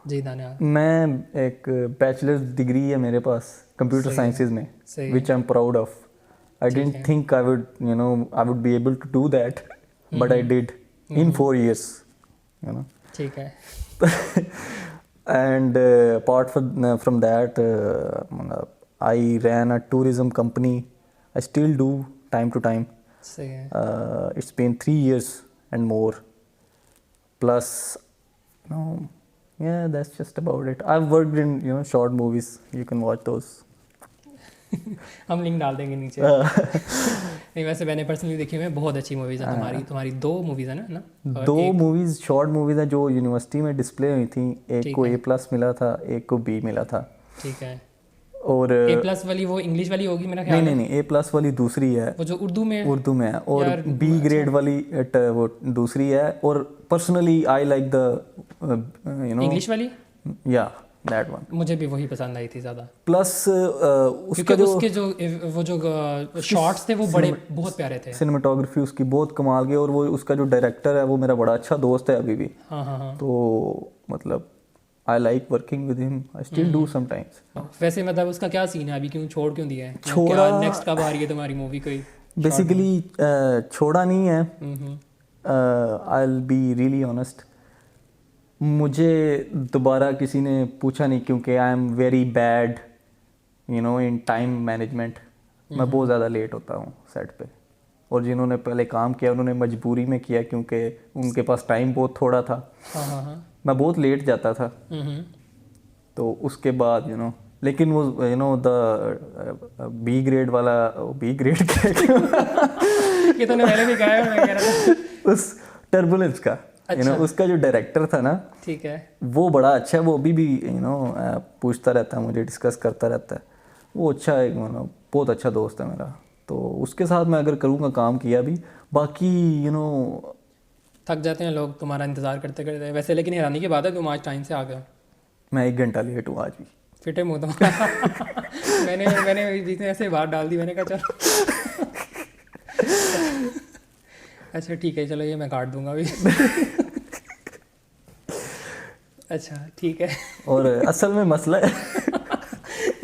जी दानिया। मैं एक बैचलर्स डिग्री है मेरे पास कंप्यूटर सही है। साइंसेज में, सही है। Which I am proud of. I ठीक डेंट है। Think I would be able to do that, but I did in hmm. 4 years, you know. ठीक है। And apart from that, I ran a tourism company. I still do time to time. सही है। It's been 3 years and more. Plus, no, yeah, that's just about it. I've worked in short movies. You can watch those. हम link डाल देंगे नीचे। नहीं वैसे मैंने personally देखी हुई है, बहुत अच्छी मूवीज़ है तुम्हारी। तुम्हारी 2 मूवीज़ है ना और दो एक। मूवीज शॉर्ट मूवीज हैं जो यूनिवर्सिटी में डिस्प्ले हुई थी. एक ठीक को है। A+ मिला था, एक को B मिला था. ठीक है। और A+ वाली वो इंग्लिश वाली होगी मेरा नहीं ख्याल नहीं है। नहीं, A+ वाली दूसरी है, वो जो उर्दू में। उर्दू में है. और यार B अच्छा। ग्रेड वाली वो दूसरी है. और personally I like the English वाली या दैट वन. मुझे भी वही पसंद आई थी ज़्यादा, प्लस क्योंकि उसका जो उसके जो वो जो शॉट्स थे वो बड़े बहुत प्यारे थे। सिनेमाटोग्राफी उसकी बहुत कमाल की. और वो उसका जो डायरेक्टर है वो मेरा बड़ा अच्छा दोस्त है अभी भी. हाँ हाँ हाँ। तो मतलब I like working with him. I still do sometimes. वैसे मतलब उसका क्या सीन है अभी, क्यों छोड़ क्यों दिया है? छोड़ा क्या नेक्स्ट कब आ रही है तुम्हारी मूवी कोई? बेसिकली छोड़ा नहीं है. Hmm. I will be really honest. मुझे दोबारा किसी ने पूछा नहीं, क्योंकि I am very bad in time management. मैं बहुत ज़्यादा लेट होता हूँ सेट पे. और जिन्होंने पहले काम किया उन्होंने मजबूरी में किया, क्योंकि उनके पास टाइम बहुत थोड़ा था. हाँ हाँ हाँ। मैं बहुत लेट जाता था. तो उसके बाद लेकिन वो द B ग्रेड वाला, B ग्रेड ये तूने पहले भी कहा है, मैं कह रहा था। उस टर्बुलेंस का अच्छा। उसका जो डायरेक्टर था ना, ठीक है। वो बड़ा अच्छा है. वो अभी भी पूछता रहता है मुझे, डिस्कस करता रहता है. वो अच्छा है, बहुत अच्छा दोस्त है मेरा. तो उसके साथ मैं अगर करूँगा काम किया भी. बाकी थक जाते हैं लोग तुम्हारा इंतजार करते करते वैसे, लेकिन हैरानी की बात है तुम आज टाइम से आ गए। मैं 1 घंटा लेट हूँ आज भी. फिटे मुँह तुम्हारा। मैंने बीच में ऐसे बात डाल दी, मैंने कहा चलो। अच्छा ठीक है, चलो ये मैं काट दूंगा अभी। अच्छा ठीक है। और असल में मसला है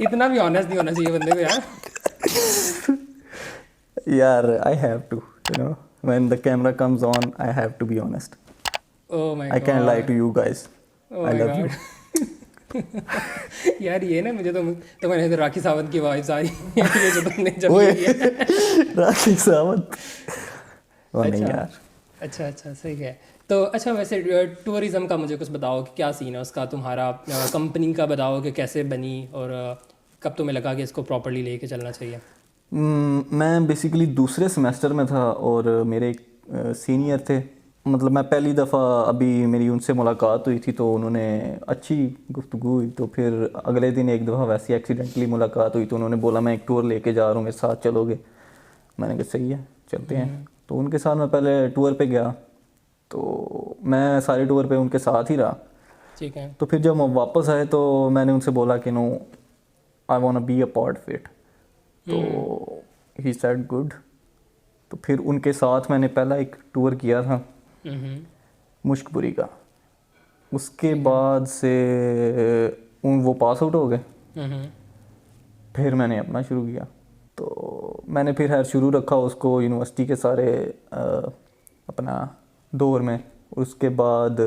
इतना भी ऑनेस्ट नहीं होना चाहिए बंदे को यार। यार I have to when the camera comes on I have to be honest. Oh my I god. Can lie to you guys. I love you. यार ये ना मुझे तो मैंने तो राखी सावंत की आवाज़ आ रही है ये जो तुमने जब ये किया। राखी सावंत. वो नहीं अच्छा। यार. अच्छा अच्छा सही है। तो अच्छा वैसे टूरिज़्म का मुझे कुछ बताओ कि क्या सीन है उसका, तुम्हारा कंपनी का बताओ कि कैसे बनी और कब तुम्हें लगा कि इसको प्रॉपर्ली लेके चलना चाहिए? मैं बेसिकली दूसरे सेमेस्टर में था और मेरे एक सीनियर थे. मतलब मैं पहली दफ़ा अभी मेरी उनसे मुलाकात हुई थी, तो उन्होंने अच्छी गुफ्तगू हुई. तो फिर अगले दिन एक दफ़ा वैसे एक्सीडेंटली मुलाकात हुई, तो उन्होंने बोला मैं एक टूर लेके जा रहा हूँ, मेरे साथ चलोगे? मैंने कहा सही है चलते हैं. तो उनके साथ मैं पहले टूर पे गया. तो मैं सारे टूर पे उनके साथ ही रहा. ठीक है। तो फिर जब हम वापस आए तो मैंने उनसे बोला कि no, I want be a part of it. तो ही सेड गुड. तो फिर उनके साथ मैंने पहला एक टूर किया था मुश्कपुरी का. उसके बाद से वो पास आउट हो गए. फिर मैंने अपना शुरू किया. तो मैंने फिर खैर शुरू रखा उसको यूनिवर्सिटी के सारे अपना दौर में. उसके बाद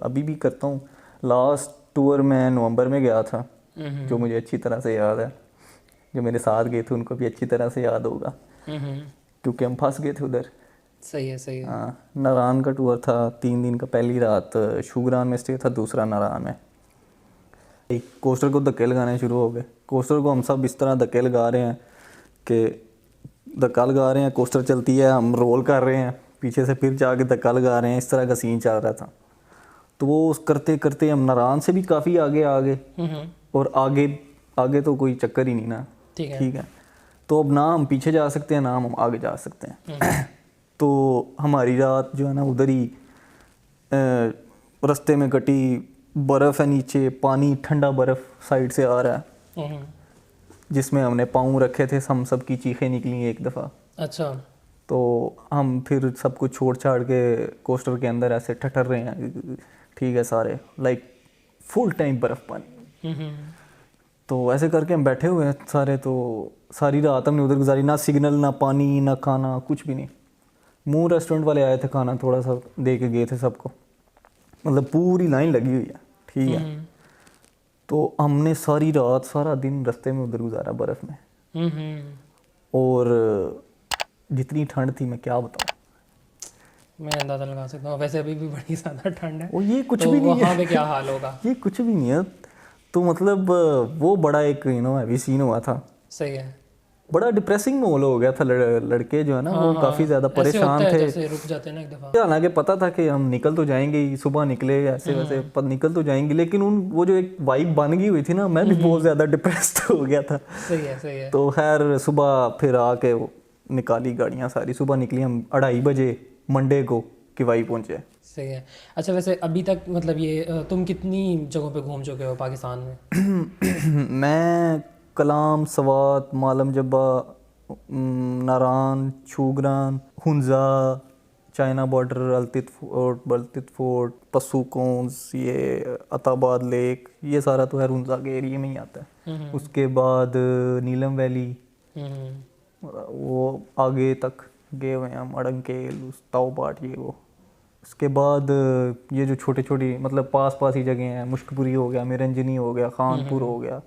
अभी भी करता हूँ. लास्ट टूर मैं नवंबर में गया था, जो मुझे अच्छी तरह से याद है. जो मेरे साथ गए थे उनको भी अच्छी तरह से याद होगा, क्योंकि हम फंस गए थे उधर. सही है सही है। हाँ, नारायण का टूर था 3 दिन का. पहली रात शुगरान में स्टे था, दूसरा नारायण में. एक कोस्टर को धक्के लगाने शुरू हो गए. कोस्टर को हम सब इस तरह धक्के लगा रहे हैं कि धक्का लगा रहे हैं, कोस्टर चलती है, हम रोल कर रहे हैं, पीछे से फिर जाके धक्का लगा रहे हैं. इस तरह का सीन चल रहा था. तो वो करते करते हम नारायण से भी काफ़ी आगे आ गए. और आगे तो कोई चक्कर ही नहीं ना. ठीक है. तो अब ना हम पीछे जा सकते हैं ना हम आगे जा सकते हैं. तो हमारी रात जो है ना उधर ही रास्ते में कटी. बर्फ़ है नीचे, पानी ठंडा बर्फ़ साइड से आ रहा है, जिसमें हमने पाँव रखे थे. हम सब की चीखें निकली एक दफ़ा. अच्छा। तो हम फिर सब कुछ छोड़ छाड़ के कोस्टर के अंदर ऐसे ठठर रहे हैं. ठीक है, सारे लाइक फुल टाइम बर्फ़ पानी। हम्म। तो ऐसे करके हम बैठे हुए हैं सारे, तो सारी रात हमने उधर गुजारी, ना सिग्नल ना पानी ना खाना कुछ भी नहीं। मुंह रेस्टोरेंट वाले आए थे, खाना थोड़ा सा दे के गए थे सबको, मतलब पूरी लाइन लगी हुई है, ठीक है। तो हमने सारी रात सारा दिन रास्ते में उधर गुजारा बर्फ़ में, और जितनी ठंड थी मैं क्या बताऊँ। मैं अंदाज़ा लगा सकता हूँ, वैसे अभी भी बड़ी ज़्यादा ठंड है, और ये कुछ तो भी नहीं वहाँ है, पे क्या हाल होगा। ये कुछ भी नहीं है। तो मतलब वो बड़ा एक हैवी सीन हुआ था, सही है। बड़ा डिप्रेसिंग माहौल हो गया था। लड़के जो है ना वो काफ़ी ज़्यादा ऐसे होता परेशान है थे। जैसे रुक जाते हैं ना एक दफ़ा। हालांकि पता था कि हम निकल तो जाएंगे ही, सुबह निकले ऐसे वैसे पर निकल तो जाएंगे, लेकिन उन वो जो एक वाइब बन गई हुई थी ना, मैं भी बहुत ज़्यादा डिप्रेस्ड हो गया था। सही है सही है। तो खैर सुबह फिर आके वो निकाली गाड़ियाँ सारी, सुबह निकली हम 2:30 बजे मंडे को कि वाई पहुँचे। सही है। अच्छा वैसे अभी तक मतलब ये तुम कितनी जगहों पे घूम चुके हो पाकिस्तान में? मैं कलाम, सवात, मालम जब्बा, नारान, छूगरान, हुंजा, चाइना बॉर्डर, बल्तित फोर्ट, पसूकोंस, ये अताबाद लेक, ये सारा तो है हुंजा के एरिया में ही आता है। उसके बाद नीलम वैली, वो आगे तक गए हुए हैं हम, अड़ंकेल, ताओबाट, ये वो। उसके बाद ये जो छोटे छोटी मतलब पास पास ही जगह हैं, मुश्कपुरी हो गया, मिरंजनी हो गया, खानपुर हो गया,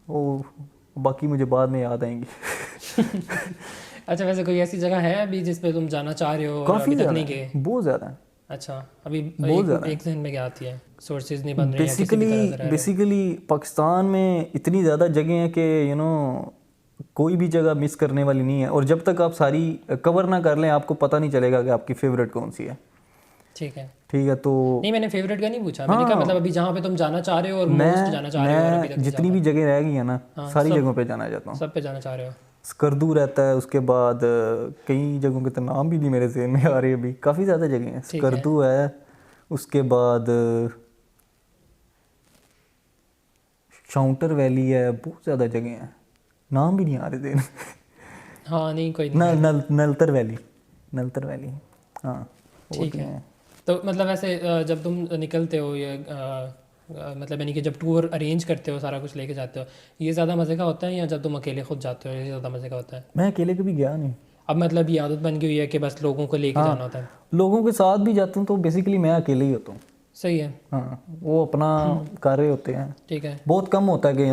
वो बाकी मुझे बाद में याद आएंगी। अच्छा वैसे कोई ऐसी जगह है अभी जिस पे तुम जाना चाह रहे हो और काफ़ी अभी तक ज़्यादा नहीं है, गए? बहुत ज़्यादा है। अच्छा अभी बहुत ज़्यादा एक जहन में क्या आती है? सोर्सेज नहीं बन रहे हैं या किसी भी तरह से रह रहे हो? बेसिकली पाकिस्तान में इतनी ज़्यादा जगह हैं कि कोई भी जगह मिस करने वाली नहीं है, और जब तक आप सारी कवर ना कर लें आपको पता नहीं चलेगा कि आपकी फेवरेट कौन सी है। ठीक है। ठीक है, तो नहीं मैंने फेवरेट का नहीं पूछा, मैंने कहा मतलब अभी जहाँ पे तुम जाना चाह रहे हो और मोस्ट जाना चाह रहे हो और अभी तक मैं नहीं जितनी भी जगह रह गई है ना, सारी जगहों पे जाना चाहता हूँ। सब पे जाना चाह रहे हो? स्कर्दू रहता है, उसके बाद कई जगहों के तो नाम भी नहीं मेरे ज़हन में आ रही अभी, काफ़ी ज़्यादा जगह हैं। स्कर्दू है, उसके बाद शाउंटर वैली है, बहुत ज़्यादा जगह हैं, नाम भी नहीं आ रहे ज़हन। हाँ नहीं कोई नहीं। नलतर वैली, नलतर वैली, हाँ ठीक है। तो मतलब ऐसे जब तुम निकलते हो ये मतलब यानी कि जब टूर अरेंज करते हो सारा कुछ लेके जाते हो, ये ज़्यादा मज़े का होता है या जब तुम अकेले खुद जाते हो ये ज़्यादा मज़े का होता है? मैं अकेले कभी गया नहीं। अब मतलब ये आदत बन गई हुई है कि बस लोगों को लेके जाना होता है? लोगों के साथ भी जाता हूँ तो बेसिकली मैं अकेले ही होता हूँ। सही है। हाँ, वो अपना कर रहे होते हैं। ठीक है। बहुत कम होता है कि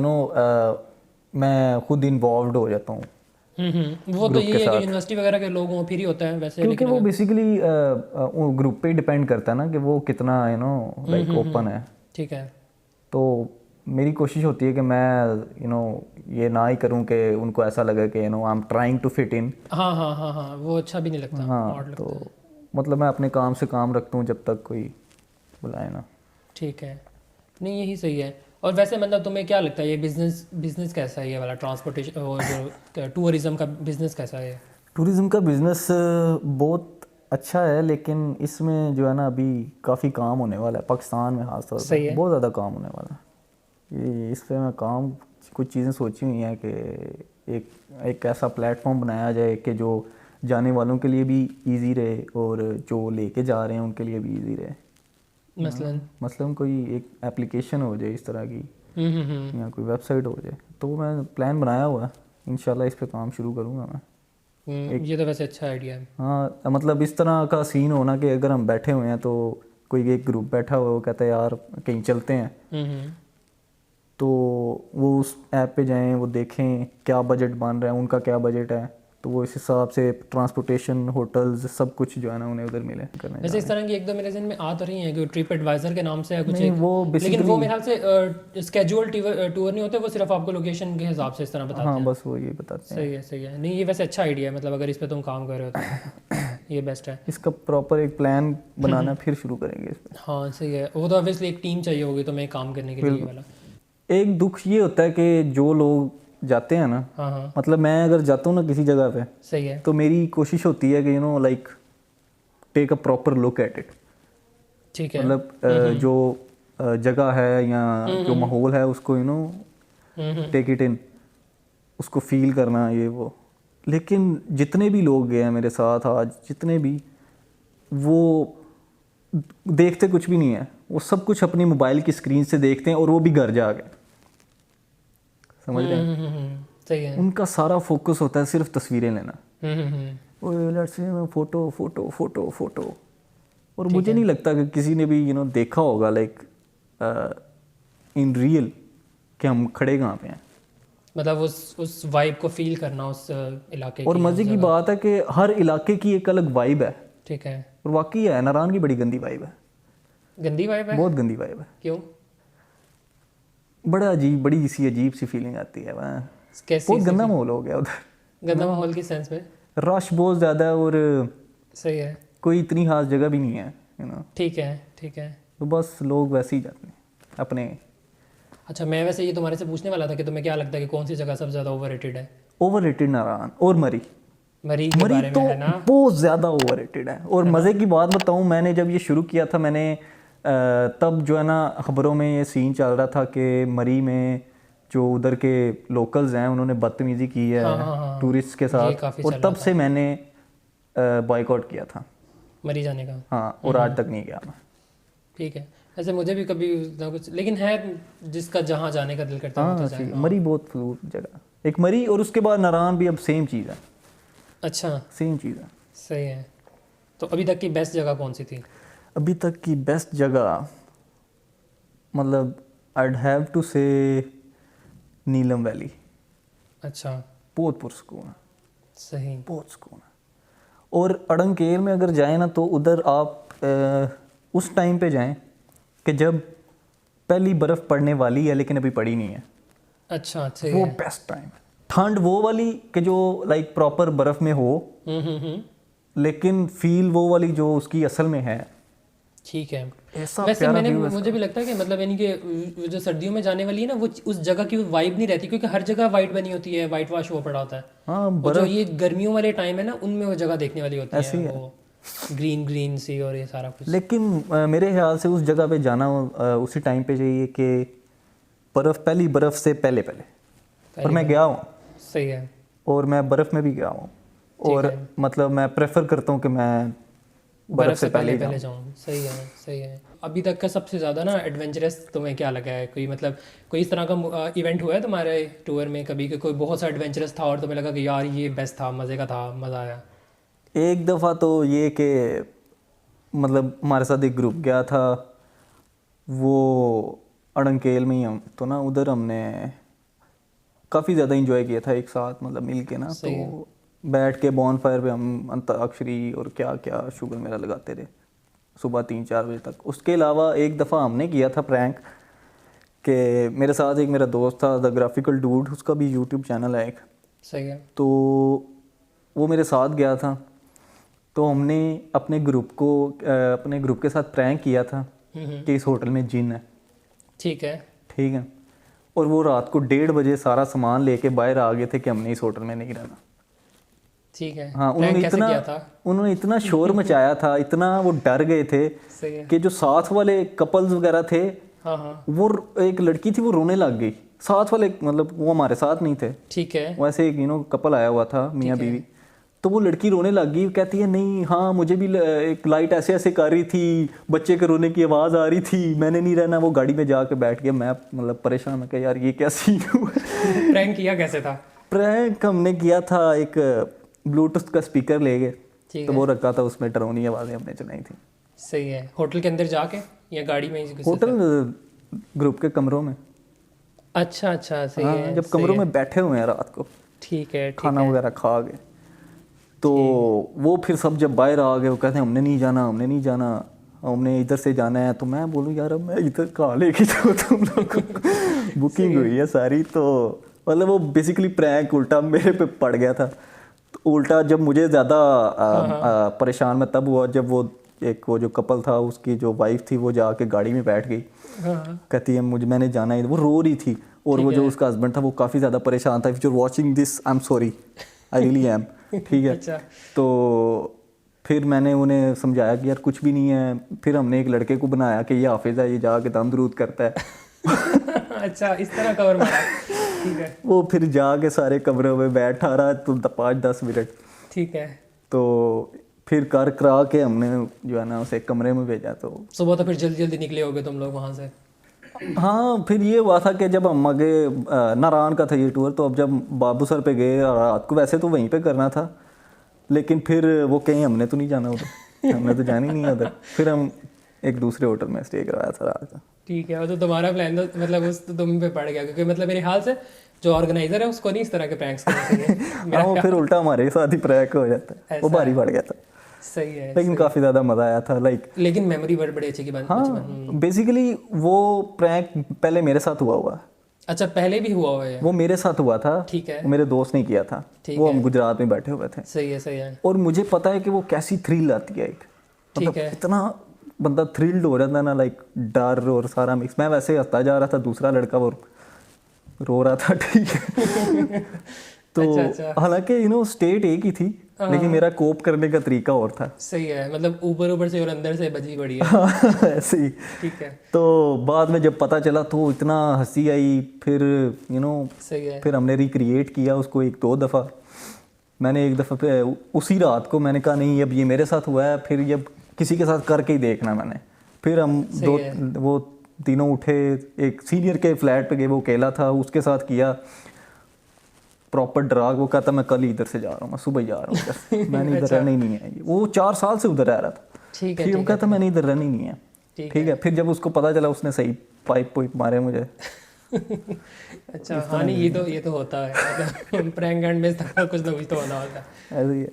मैं खुद इन्वॉल्व हो जाता हूँ वो तो यही है कि यूनिवर्सिटी वगैरह के लोग हों फिर ही होता है वैसे, क्योंकि लेकिन वो बेसिकली वो ग्रुप पे डिपेंड करता है ना कि वो कितना लाइक ओपन है। ठीक है। तो मेरी कोशिश होती है कि मैं ये ना ही करूं कि उनको ऐसा लगे कि I am trying to fit in. हाँ हाँ हाँ हाँ वो अच्छा भी नहीं लगता, हाँ, तो मतलब मैं अपने काम से काम रखता हूँ जब तक कोई बुलाए ना। ठीक है। नहीं यही सही है। और वैसे मतलब तुम्हें क्या लगता है ये बिजनेस कैसा है, ये वाला ट्रांसपोर्टेशन और जो टूरिज़्म का बिजनेस कैसा है? टूरिज़्म का बिज़नेस बहुत अच्छा है, लेकिन इसमें जो है ना अभी काफ़ी काम होने वाला है पाकिस्तान में, ख़ास तौर पर बहुत ज़्यादा काम होने वाला है। ये इस पे मैं कुछ चीज़ें सोची हुई हैं कि एक ऐसा प्लेटफॉर्म बनाया जाए कि जो जाने वालों के लिए भी इजी रहे और जो लेके जा रहे हैं उनके लिए भी इजी रहे। मसलन कोई एक एप्लीकेशन हो जाए इस तरह की, या कोई वेबसाइट हो जाए, तो मैं प्लान बनाया हुआ है, इंशाल्लाह इस पे काम शुरू करूँगा मैं। ये तो वैसे अच्छा आइडिया है। हाँ, मतलब इस तरह का सीन होना कि अगर हम बैठे हुए हैं तो कोई एक ग्रुप बैठा हुआ है, वो कहता है यार कहीं चलते हैं, तो वो उस ऐप पे जाएं, वो देखें क्या बजट बन रहा है, उनका क्या बजट है, तो वो इस हिसाब से ट्रांसपोर्टेशन, होटल्स, सब कुछ जो है ना उन्हें उधर मिले करने। वैसे इस तरह की एक दो मेरे ज़हन में आ तो रही हैं कि ट्रिप एडवाइज़र के नाम से है कुछ, वो लेकिन वो मेरे ख्याल से स्केड्यूल टूर नहीं होते, वो सिर्फ आपको लोकेशन के हिसाब से इस तरह बताते हैं। हाँ बस वो ये बताते हैं। सही है सही है। नहीं ये वैसे अच्छा आइडिया है, मतलब अगर इस पर तुम काम कर रहे हो तो ये बेस्ट है। इसका प्रॉपर एक प्लान बनाना फिर शुरू करेंगे इस पर। हाँ सही है। वो तो ऑब्वियसली एक टीम चाहिए होगी तुम्हें काम करने के लिए वाला। एक दुख ये होता है कि जो लोग जाते हैं ना, हाँ मतलब मैं अगर जाता हूँ ना किसी जगह पे, सही है, तो मेरी कोशिश होती है कि like take a proper look at it. ठीक है, मतलब जो जगह है या जो माहौल है उसको टेक इट इन, उसको फील करना, ये वो। लेकिन जितने भी लोग गए हैं मेरे साथ आज, जितने भी, वो देखते कुछ भी नहीं है, वो सब कुछ अपनी मोबाइल की स्क्रीन से देखते हैं, और वो भी घर जाके, समझ रहे हैं। सही है। उनका सारा फोकस होता है सिर्फ तस्वीरें लेना, hmm. Let's say photo photo photo photo. और मुझे नहीं लगता कि किसी ने भी देखा होगा लाइक इन रियल कि हम खड़े कहाँ पे हैं। मतलब उस वाइब को फील करना उस इलाके और की, मज़े की बात है कि हर इलाके की एक अलग वाइब है। ठीक है। और वाकई है, नारायण की बड़ी गंदी वाइब है, गंदी वाइब है? बहुत गंदी वाइब है। क्यों? बड़ा अजीब, बड़ी सी अजीब सी फीलिंग आती है वहाँ। कैसी बहुत गंदा माहौल हो गया उधर। गंदा माहौल की सेंस में? रश बहुत ज़्यादा है, और सही है। कोई इतनी खास जगह भी नहीं है, ठीक है, ठीक है। तो बस लोग वैसे ही जाते हैं अपने। अच्छा, मैं वैसे ये तुम्हारे से पूछने वाला था कि तुम्हें क्या लगता है कि कौन सी जगह सबसे ज़्यादा ओवररेटेड है? ओवररेटेड नारायण और मरी। मरी के मरी बारे तो में है ना? बहुत ज़्यादा ओवररेटेड है। और मज़े की बात बताऊँ, मैंने जब ये शुरू किया था, मैंने तब जो है ना खबरों में ये सीन चल रहा था कि मरी में जो उधर के लोकल्स हैं उन्होंने बदतमीज़ी की है हाँ, टूरिस्ट के ये साथ, काफ़ी और चल तब रहा से मैंने बॉयकॉट किया था। मरी जाने का। हाँ, और आज तक नहीं गया मैं। ठीक है। ऐसे मुझे भी कभी ना कुछ, लेकिन है जिसका जहाँ जाने का दिल करता है वो हाँ तो जाए। मरी बहुत फजूल जगह, एक मरी और उसके बाद नारायण भी अब सेम चीज़ है, अच्छा, सेम चीज़ है। सही है। तो अभी तक की बेस्ट जगह कौन सी थी? अभी तक की बेस्ट जगह मतलब I'd have to say Neelam valley. अच्छा, बहुत पुरस्कून है, सही। बहुत सुकून है। और अड़ंगकेर में अगर जाएं ना तो उधर आप उस टाइम पे जाएं कि जब पहली बर्फ़ पड़ने वाली है लेकिन अभी पड़ी नहीं है। अच्छा, सही वो है। बेस्ट टाइम है। ठंड वो वाली कि जो लाइक प्रॉपर बर्फ़ में हो, लेकिन फील वो वाली जो उसकी असल में है। ठीक है। ऐसा वैसे प्यारा मैंने व्यू है मुझे भी लगता है कि मतलब यानी कि वो जो सर्दियों में जाने वाली है ना, वो उस जगह की वाइब नहीं रहती, क्योंकि हर जगह वाइट बनी होती है, वाइट वॉश हुआ पड़ा होता है। हाँ और जो ये गर्मियों वाले टाइम है ना, उनमें वो जगह देखने वाली होती ऐसे ही है, है। वो ग्रीन ग्रीन सी और ये सारा कुछ। लेकिन मेरे ख्याल से उस जगह पे जाना उसी टाइम पे चाहिए कि बर्फ़, पहली बर्फ़ से पहले पहले। और मैं गया हूँ, सही है। और मैं बर्फ़ में भी गया हूँ, और मतलब मैं प्रेफर करता हूँ कि मैं बर्फ़ से पहले पहले जाऊँ। सही है, सही है। अभी तक का सबसे ज़्यादा ना एडवेंचरस तुम्हें क्या लगा है? कोई मतलब कोई इस तरह का इवेंट हुआ है तुम्हारे टूर में कभी कि कोई बहुत सा एडवेंचरस था और तुम्हें लगा कि यार ये बेस्ट था, मज़े का था, मज़ा आया? एक दफ़ा तो ये कि मतलब हमारे साथ एक ग्रुप गया था, वो अड़ंकेल में ही, हम तो ना उधर हमने काफ़ी ज़्यादा इंजॉय किया था एक साथ, मतलब मिल के ना। तो बैठ के बॉन फायर पे हम अंताक्षरी और क्या क्या शुगर मेला लगाते थे सुबह 3-4 बजे तक। उसके अलावा एक दफ़ा हमने किया था प्रैंक कि मेरे साथ एक मेरा दोस्त था द ग्राफिकल डूड, उसका भी यूट्यूब चैनल है एक। सही है। तो वो मेरे साथ गया था, तो हमने अपने ग्रुप के साथ प्रैंक किया था कि इस होटल में जिन है। ठीक है। ठीक है। और वो रात को 1:30 बजे सारा सामान लेके बाहर आ गए थे कि हमने इस होटल में नहीं रहना। ठीक है। हाँ, था? उन्होंने इतना शोर मचाया था, इतना वो डर गए थे कि जो साथ वाले कपल्स वगैरह थे, हाँ, वो एक लड़की थी वो रोने लग गई। साथ वाले मतलब वो हमारे साथ नहीं थे, ठीक है। वैसे एक कपल आया हुआ था, मियाँ बीवी। तो वो लड़की रोने लग गई, कहती है नहीं, हाँ मुझे भी एक लाइट ऐसे ऐसे कर रही थी, बच्चे के रोने की आवाज़ आ रही थी, मैंने नहीं रहना। वो गाड़ी में जाके बैठ गया, मैं मतलब परेशान, मैं कहा यार ये क्या सीन हुआ। प्रैंक किया कैसे था? प्रैंक हमने किया था, एक ब्लूटूथ का स्पीकर ले गए, तो वो रखा था, उसमें डरावनी आवाज़ें हमने चलाई थी। सही है। होटल के अंदर जाके या गाड़ी में? होटल ग्रुप के कमरों में। अच्छा, सही है। जब कमरों में बैठे हुए हैं रात को, ठीक है, खाना वगैरह खा गए, तो वो फिर सब जब बाहर आ गए, वो कहते हैं हमने नहीं जाना, हमने नहीं जाना, हमने इधर से जाना है। तो मैं बोलूँ यार अब मैं इधर कहाँ लेके जाऊँ तुम लोग को, बुकिंग हुई है सारी। तो मतलब वो बेसिकली प्रैंक उल्टा मेरे पे पड़ गया था। तो उल्टा जब मुझे ज़्यादा परेशान मैं तब हुआ जब वो जो कपल था, उसकी जो वाइफ थी, वो जाके गाड़ी में बैठ गई, कहती है मैंने जाना है। वो रो रही थी, और वो जो उसका हस्बैंड था वो काफ़ी ज़्यादा परेशान था। If you are watching this, I am sorry, I really am. ठीक है। अच्छा। तो फिर मैंने उन्हें समझाया कि यार कुछ भी नहीं है। फिर हमने एक लड़के को बनाया कि ये हाफिज़ है, ये जाके दम दरूद करता है। अच्छा, इस तरह कवर मारा। ठीक है। वो फिर जाके सारे कमरों में बैठा रहा तो 5-10 मिनट। ठीक है। तो फिर कर करा के हमने जो है ना उसे कमरे में भेजा। तो सुबह तो फिर जल्दी जल्दी निकले होगे तुम लोग वहाँ से? हाँ, फिर ये हुआ था कि जब हम आगे नारायण का था ये टूर, तो अब जब बाबू सर पे गए और रात को वैसे तो वहीं पे करना था, लेकिन फिर वो कहीं हमने तो नहीं जाना उधर, हमने तो जाना ही नहीं है उधर। फिर हम एक दूसरे होटल में स्टे करवाया था रात का। ठीक है, वो तो तुम्हारा प्लान तो मतलब उस तो तुम पे पड़ गया, क्योंकि मतलब मेरे ख्याल से जो ऑर्गेनाइजर है उसको नहीं इस तरह के प्रैंक्स करने चाहिए। हाँ, वो फिर उल्टा हमारे साथ ही प्रैंक हो जाता है, वो भारी पड़ गया था। सही है, लेकिन काफ़ी ज़्यादा मज़ा आया था, लाइक। लेकिन मेमोरी बड़ी अच्छी की बात। हाँ, बेसिकली वो प्रैंक पहले मेरे साथ हुआ। अच्छा, पहले भी हुआ है? वो मेरे साथ हुआ था। ठीक है। वो मेरे दोस्त ने किया था। वो हम गुजरात में बैठे हुए थे। सही है, सही है। और मुझे पता है कि वो कैसी थ्रिल आती है एक, ठीक है। इतना बंदा थ्रिल्ड हो जाता है ना, लाइक डर और सारा मिक्स। मैं वैसे हंसता जा रहा था, दूसरा लड़का वो रो रहा था। ठीक है। तो हालांकि स्टेट एक ही थी, लेकिन मेरा कोप करने का तरीका और था। सही है, मतलब ऊपर से और अंदर से बजी बड़ी है। ऐसे ही। ठीक है। तो बाद में जब पता चला तो इतना हंसी आई। फिर सही है। फिर हमने रिक्रिएट किया उसको 1-2 दफ़ा। मैंने एक दफ़ा पे उसी रात को मैंने कहा नहीं, अब ये मेरे साथ हुआ है, फिर ये किसी के साथ करके ही देखना मैंने। फिर हम वो तीनों उठे, एक सीनियर के फ्लैट पे गए, वो अकेला था, उसके साथ किया प्रॉपर ड्राग। वो कहता मैं कल ही इधर से जा रहा हूँ, मैं सुबह ही जा रहा हूँ इधर। मैंने इधर रहना ही नहीं है। वो 4 साल से उधर रह रहा था। ठीक है। फिर वो कहता मैंने इधर रहना ही नहीं है। ठीक है। फिर जब उसको पता चला, उसने सही पाइप मारे मुझे। अच्छा, हाँ, नहीं ये तो होता है, मतलब प्रैंक एंड में कुछ ना कुछ तो होना होता है। ऐसे ही है।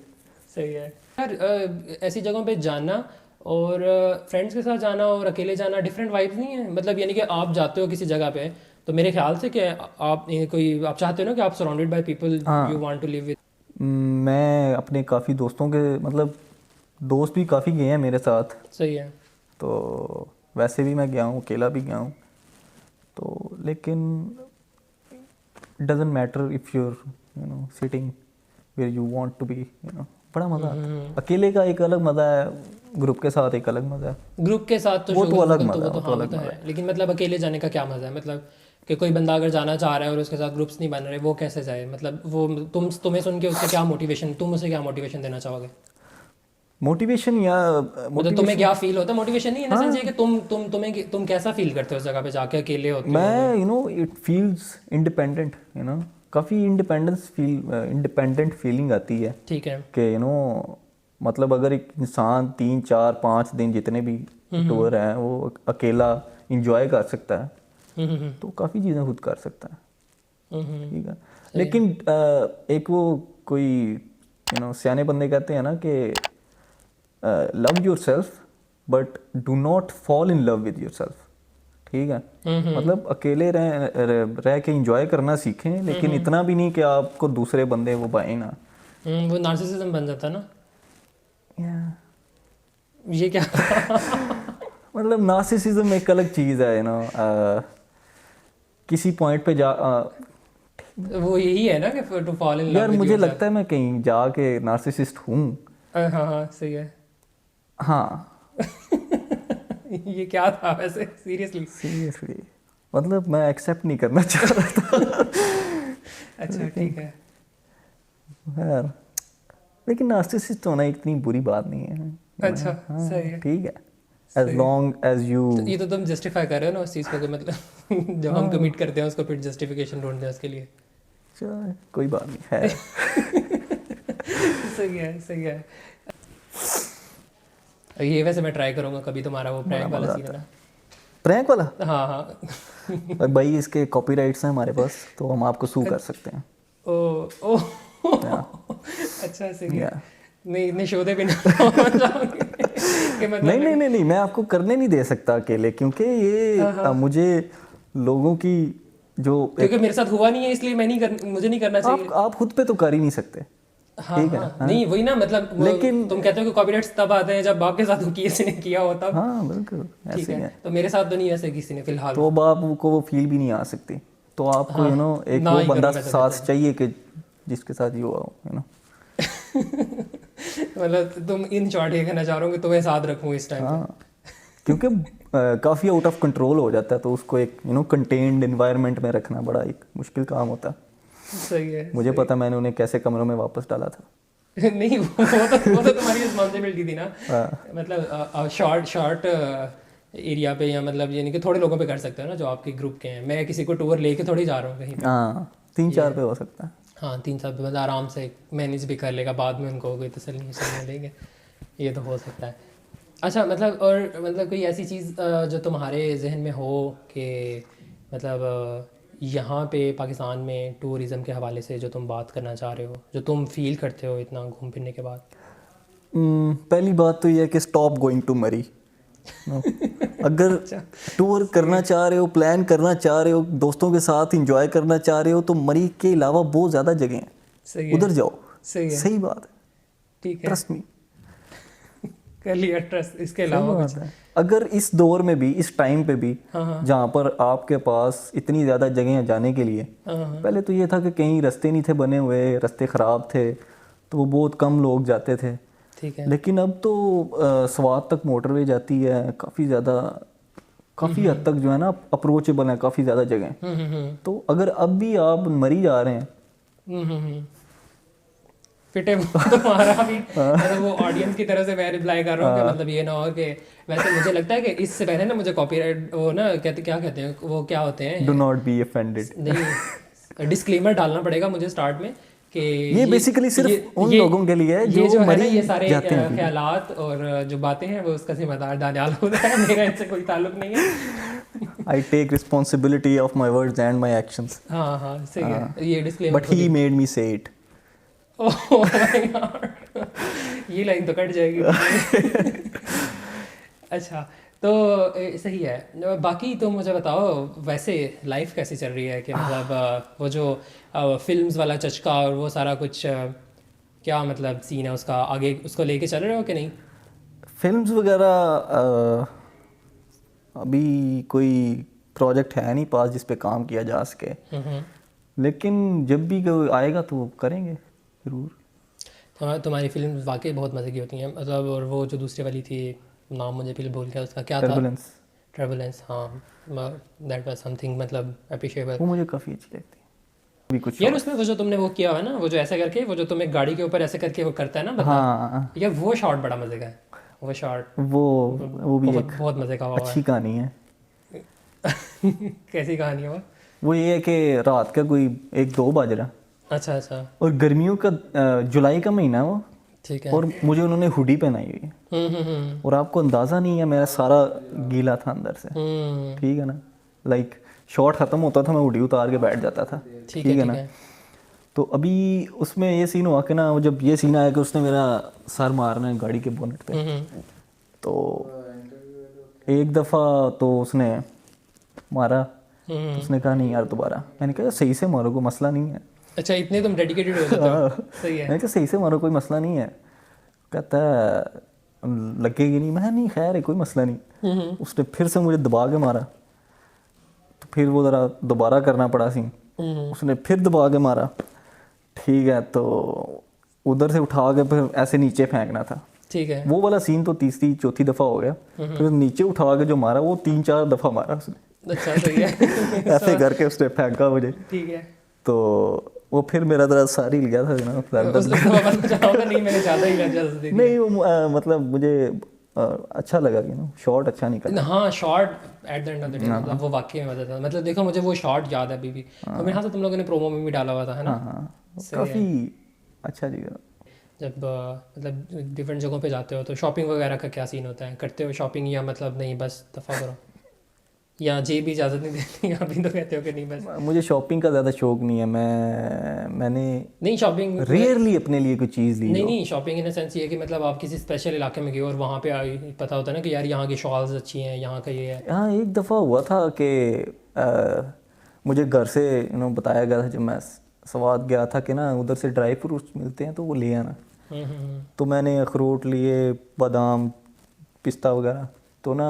सही है यार। ऐसी जगहों पे जाना और फ्रेंड्स के साथ जाना और अकेले जाना डिफरेंट वाइब्स नहीं है? मतलब यानी कि आप जाते हो किसी जगह पे, तो मेरे ख्याल से कि आप चाहते हो ना कि आप surrounded by people you want to live with. मैं अपने काफ़ी दोस्तों के, मतलब दोस्त भी काफ़ी गए हैं मेरे साथ। सही है। तो वैसे भी मैं गया हूँ, अकेला भी गया हूँ। तो लेकिन doesn't matter if you're sitting where you want to be, बड़ा मज़ा आता है। अकेले का एक अलग मज़ा है, ग्रुप के साथ एक अलग मज़ा है। ग्रुप के साथ तो वो तो अलग मज़ा है, वो तो है। लेकिन मतलब अकेले जाने का क्या मज़ा है? मतलब कि कोई बंदा अगर जाना चाह रहा है और उसके साथ ग्रुप्स नहीं बन रहे, वो कैसे जाए? मतलब वो तुम्हें सुन के उससे क्या मोटिवेशन, तुम उसे क्या मोटिवेशन देना चाहोगे? मोटिवेशन या मतलब तुम्हें क्या फील होता है? मोटिवेशन नहीं, इन द सेंस ये कि तुम कैसा फील करते हो उस जगह पे जाके अकेले होते हो? मैं इट फील्स इंडिपेंडेंट, काफ़ी इंडिपेंडेंट फीलिंग आती है। ठीक है। कि मतलब अगर एक इंसान 3, 4, 5 दिन जितने भी टूर हैं वो अकेला इंजॉय कर सकता है, तो काफ़ी चीज़ें खुद कर सकता है। ठीक है। लेकिन एक वो कोई सियाने बंदे कहते हैं ना कि love your self but do not fall in love with your self. ठीक है। मतलब अकेले रह के इंजॉय करना सीखें, लेकिन इतना भी नहीं कि आपको दूसरे बंदे वो बाएं ना। वो नार्सिसिज्म बन जाता है ना। ये क्या? मतलब नार्सिसिज्म एक अलग चीज़ है, किसी पॉइंट पे जा वो यही है ना कि टू फॉल इन लव। यार मुझे लगता है मैं कहीं जाके नार्सिसिस्ट हूँ। हाँ, सही है। हाँ। ये क्या था वैसे? सीरियसली मतलब मैं एक्सेप्ट नहीं करना चाह रहा था। अच्छा, ठीक है यार, लेकिन नार्सिसिस्ट होना इतनी बुरी बात नहीं है। अच्छा, सही है। ठीक है, as long as you तो ये तो तुम जस्टिफाई कर रहे हो ना उस चीज़ को, कि मतलब जब हम कमिट करते हैं उसको फिर जस्टिफिकेशन ढूंढते हैं उसके लिए। कोई बात नहीं है। सही है, सही है। ये वैसे मैं ट्राई करूंगा कभी तुम्हारा वो प्रैंक वाला सीन है ना। प्रैंक वाला? हाँ हाँ। भाई इसके कॉपीराइट्स हैं हमारे पास, तो हम आपको सू कर सकते हैं। ओ अच्छा, सही है। नहीं शो दे बिना नहीं, मैं आपको करने नहीं दे सकता अकेले, क्योंकि ये मुझे लोगों की जो, क्योंकि मेरे साथ हुआ नहीं है इसलिए मुझे नहीं करना चाहिए। आप खुद पे तो कर ही नहीं सकते। हाँ, ठीक है। हाँ। नहीं वही ना, मतलब लेकिन तुम कहते हो कि कॉपीराइट्स तब आते हैं जब आपके साथ किसी ने किया हो तब। हाँ बिल्कुल, ठीक है। तो मेरे साथ तो नहीं ऐसे किसी ने फिलहाल, तो अब आपको वो फील भी नहीं आ सकती। तो आपको एक वो बंदा साथ चाहिए कि जिसके साथ ये हुआ हो। मतलब तुम इन शॉर्ट ये कहना चाह रहे हो कि तुम्हें साथ रखूं इस टाइम पे? क्योंकि काफ़ी आउट ऑफ कंट्रोल हो जाता है, तो उसको एक कंटेन्ड एनवायरनमेंट में रखना बड़ा एक मुश्किल काम होता है। सही है। मुझे पता, मैंने उन्हें कैसे कमरों में वापस डाला था। नहीं वो तो तुम्हारी रिस्पॉन्सिबिलिटी थी ना, हाँ। मतलब शॉर्ट एरिया पे, या मतलब यानी कि थोड़े लोगों पे कर सकते हो ना जो आपके ग्रुप के हैं। मैं किसी को टूर लेके थोड़ी जा रहा हूँ कहीं पे। हाँ 3-4 पे हो सकता है। हाँ 3 साल पे मतलब आराम से मैनेज भी कर लेगा, बाद में उनको कोई तसल्ली नहीं देंगे, ये तो हो सकता है। अच्छा मतलब, और मतलब कोई ऐसी चीज़ जो तुम्हारे जहन में हो कि मतलब यहाँ पे पाकिस्तान में टूरिज़म के हवाले से जो तुम बात करना चाह रहे हो, जो तुम फील करते हो इतना घूम फिरने के बाद? पहली बात तो ये है कि स्टॉप गोइंग टू मरी। अगर टूर करना चाह रहे हो, प्लान करना चाह रहे हो, दोस्तों के साथ एंजॉय करना चाह रहे हो, तो मरी के अलावा बहुत ज़्यादा जगह हैं, सही है, उधर जाओ। सही है, सही बात है, ठीक है, ट्रस्ट मी। कर लिया ट्रस्ट, इसके सही अलावा बात कुछ? है। अगर इस दौर में भी, इस टाइम पे भी, हाँ हाँ जहाँ पर आपके पास इतनी ज़्यादा जगह हैं जाने के लिए, हाँ हाँ, पहले तो ये था कि कहीं रास्ते नहीं थे बने हुए, रास्ते ख़राब थे, तो वो बहुत कम लोग जाते थे। ठीक है, लेकिन अब तो स्वात तक मोटरवे जाती है, काफ़ी ज़्यादा, काफ़ी हद तक जो है ना अप्रोचेबल है काफ़ी ज़्यादा जगह। तो अगर अब भी आप मरी जा रहे हैं, फिट है वो तुम्हारा भी, मतलब वो ऑडियंस की तरफ से मैं रिप्लाई कर रहा हूँ कि मतलब ये ना हो कि, वैसे मुझे लगता है कि इससे पहले ना मुझे कॉपीराइट वो ना क्या कहते हैं वो, क्या होते हैं, डू नॉट बी ऑफेंडेड। नहीं डिस्क्लेमर डालना पड़ेगा मुझे स्टार्ट में कि ये बेसिकली सिर्फ उन लोगों के लिए है ये जो है ना, मरी ये सारे जाते हैं। ख्यालात और जो बातें हैं वो उसका जिम्मेदार दानियाल होता है, मेरा इनसे कोई ताल्लुक नहीं है। I take responsibility of my words and my actions, हाँ हाँ सही है, ये disclaimer. But he made me say it. ये लाइन तो कट जाएगी। अच्छा तो सही है। बाकी तो मुझे बताओ वैसे लाइफ कैसी चल रही है, कि मतलब वो जो फिल्म्स वाला चचका और वो सारा कुछ क्या मतलब सीन है उसका, आगे उसको लेके चल रहे हो कि नहीं? फिल्म्स वगैरह अभी कोई प्रोजेक्ट है नहीं पास जिस पे काम किया जा सके, लेकिन जब भी कोई आएगा तो करेंगे ज़रूर। तुम्हारी फिल्म वाकई बहुत मज़े की होती हैं मतलब, और वो जो दूसरी वाली थी, नाम मुझे फिर भूल गया उसका, क्या था? टर्बुलेंस, हाँ, दैट वाज समथिंग मतलब अप्रिशिएबल। वो मुझे काफ़ी अच्छी लगती है। भी कुछ यार उसमें वो जो तुमने वो किया है ना, वो जो ऐसे करके, वो जो तुम एक गाड़ी के ऊपर ऐसे करके वो करता है ना बंदा, हाँ यार वो शॉट बड़ा मज़े का है, वो शॉट वो भी एक बहुत मज़े का हुआ अच्छी कहानी है। कैसी कहानी है वो ये है कि रात का कोई 1-2 बज रहा, अच्छा अच्छा, और गर्मियों का जुलाई का महीना है वो, ठीक है, और मुझे उन्होंने हुडी पहनाई हुई है, और आपको अंदाज़ा नहीं है मेरा सारा गीला था अंदर से, ठीक है ना। लाइक शॉट ख़त्म होता था, मैं हुडी उतार के बैठ जाता था, ठीक है ना। तो अभी उसमें ये सीन हुआ कि ना, जब ये सीन आया कि उसने मेरा सर मारना है गाड़ी के बोनेट पे, तो एक दफ़ा तो उसने मारा, तो उसने कहा नहीं यार दोबारा। मैंने कहा सही से मारो, कोई मसला नहीं है। अच्छा इतने तुम डेडिकेटेड हो जाते हो, सही है। मैंने कहा सही से मारो, कोई मसला नहीं है। कहता है लगेगी नहीं, मैं नहीं खैर है कोई मसला नहीं। उसने फिर से मुझे दबा के मारा, तो फिर वो ज़रा दोबारा करना पड़ा सीन, उसने फिर दबा के मारा, ठीक है। तो उधर से उठा के फिर ऐसे नीचे फेंकना था, ठीक है। वो वाला सीन तो तीसरी चौथी दफ़ा हो गया। फिर नीचे उठा के जो मारा वो 3-4 दफ़ा मारा उसने, अच्छा सही है। ऐसे करके उसने फेंका मुझे, ठीक है। तो वो फिर मेरा ज़रा सारी लिया था ना, नहीं मैंने ज़्यादा ही लग जाता नहीं वो मतलब मुझे अच्छा लगा कि ना शॉट अच्छा निकला। हाँ shot at the end of the day मतलब वो वाकई में मजा था, मतलब देखो मुझे वो शॉट याद है अभी भी, तो मेरे हाँ से तुम लोगों ने प्रोमो में भी डाला हुआ था, है ना? काफ़ी अच्छा जी। जब मतलब डिफरेंट जगहों पे जाते हो तो शॉपिंग वगैरह का क्या सीन होता है, करते हो शॉपिंग या मतलब नहीं बस दफ़ा करो, या जेब भी इजाज़त नहीं देती अभी तो कहते हो कि नहीं बस? मुझे शॉपिंग का ज़्यादा शौक नहीं है, मैंने नहीं शॉपिंग रेयरली अपने लिए कोई चीज़ ली। नहीं शॉपिंग इन द सेंस ये कि मतलब आप किसी स्पेशल इलाके में गए और वहाँ पे पता होता है ना कि यार यहाँ की शॉल्स अच्छी हैं, यहाँ का ये है। हाँ एक दफ़ा हुआ था कि मुझे घर से बताया गया था, जब मैं स्वात गया था कि ना उधर से ड्राई फ्रूट्स मिलते हैं तो वो ले आना। तो मैंने अखरोट लिए, बादाम, पिस्ता वगैरह। तो ना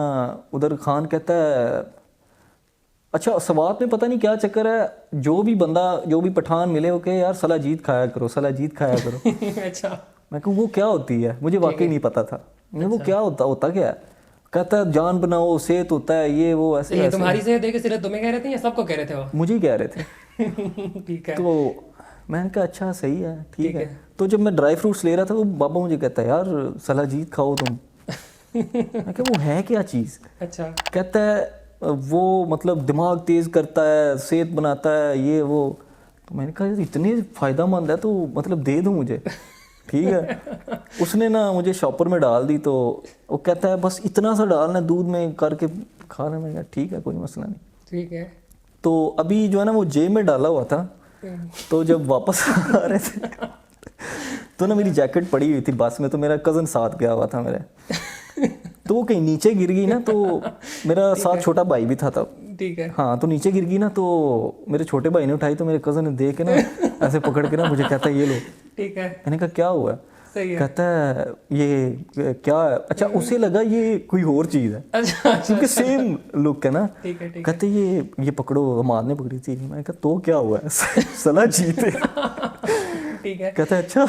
उधर खान कहता है अच्छा स्वात में पता नहीं क्या चक्कर है, जो भी बंदा जो भी पठान मिले हो के यार सलाजीत खाया करो, सलाजीत खाया करो। अच्छा मैं कहूँ वो क्या होती है, मुझे वाकई नहीं पता था। मैं वो क्या होता क्या है? कहता है जान बनाओ, सेहत होता है ये वो ऐसे। ये तुम्हारी सेहत है कि सिर्फ तुम्हें कह रहे थे या सबको कह रहे थे वो? मुझे कह रहे थे। ठीक है। तो मैंने कहा अच्छा सही है, ठीक ठीक है। है। तो जब मैं ड्राई फ्रूट्स ले रहा था, वो बाबा मुझे कहता है यार सलाजीत खाओ तुम। मैं कहा वो है क्या चीज़? अच्छा। कहता है वो मतलब दिमाग तेज़ करता है, सेहत बनाता है, ये वो। तो मैंने कहा इतने फ़ायदेमंद है तो मतलब दे दो मुझे, ठीक है। उसने ना मुझे शॉपर में डाल दी, तो वो कहता है बस इतना सा डालना है दूध में करके खा लेना। मैंने कहा ठीक है कोई मसला नहीं। ठीक है। तो अभी जो है ना वो जेब में डाला हुआ था, तो जब वापस आ रहे थे तो ना मेरी जैकेट पड़ी हुई थी बस में, तो मेरा कज़न साथ गया हुआ था मेरे, तो वो कहीं नीचे गिर गई ना, तो मेरा साथ छोटा भाई भी था तब। ठीक है। हाँ, तो नीचे गिर गई ना, तो मेरे छोटे भाई ने उठाई, तो मेरे कज़न ने देख के ना ऐसे पकड़ के ना मुझे कहता है ये लो। ठीक है। मैंने कहा क्या हुआ? सही है। कहता है ये क्या है? अच्छा, उसे लगा ये कोई और चीज़ है, अच्छा क्योंकि सेम लुक है ना। ठीक है। ठीक कहते ये पकड़ो, हमाद ने पकड़ी थी। मैंने कहा तो क्या हुआ है? सला जीते। ठीक है। कहता है अच्छा।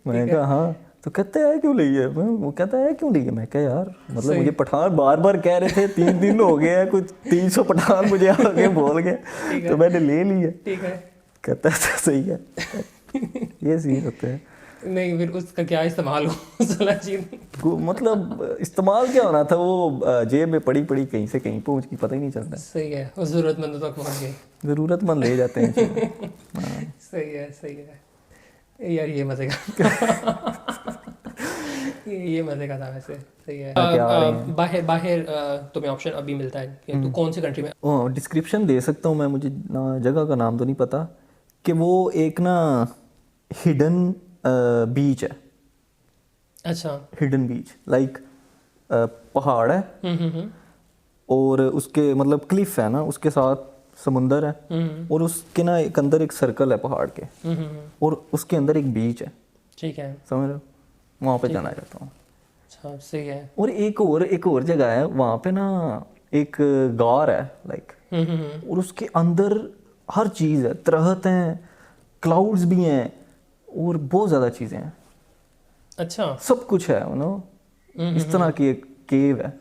मैंने कहा हाँ। तो कहते हैं क्यों ली है? वो कहता है क्यों ली है? मैं कहा यार मतलब मुझे पठान बार बार कह रहे थे, 3 दिन हो गए हैं, कुछ 300 पठान मुझे आगे बोल गए, तो मैंने ले ली है। ठीक है। कहता है अच्छा सही है। ये सीन होते हैं। नहीं, फिर उसका क्या इस्तेमाल हो सलाजीत? मतलब इस्तेमाल क्या होना था, वो जेब में पड़ी पड़ी कहीं से कहीं पहुंच गई, पता ही नहीं चलता। सही है, और ज़रूरतमंदों तक पहुंच गई। ज़रूरतमंद ले जाते हैं चीज़ें। हाँ। सही है। सही है यार, ये मज़े का ये मज़े का था वैसे। सही है। क्या आ रहे हैं? बाहर बाहर तुम्हें ऑप्शन अभी मिलता है कि तू कौन सी कंट्री में। ओह, डिस्क्रिप्शन दे सकता हूँ मैं, मुझे ना जगह का नाम तो नहीं पता, कि वो एक ना हिडन बीच है। अच्छा। हिडन बीच लाइक पहाड़ है, और उसके मतलब क्लिफ है ना, उसके साथ समुंदर है, और उसके ना एक अंदर एक सर्कल है पहाड़ के, और उसके अंदर एक बीच है। ठीक है। समझ रहे हो? वहाँ पे जाना चाहता हूँ। अच्छा, सही है। और एक और जगह है वहाँ पे ना, एक गार है लाइक, और उसके अंदर हर चीज़ है, तरहत हैं, क्लाउड्स भी हैं, और बहुत ज़्यादा चीज़ें हैं। अच्छा। सब कुछ है इस तरह की एक केव है।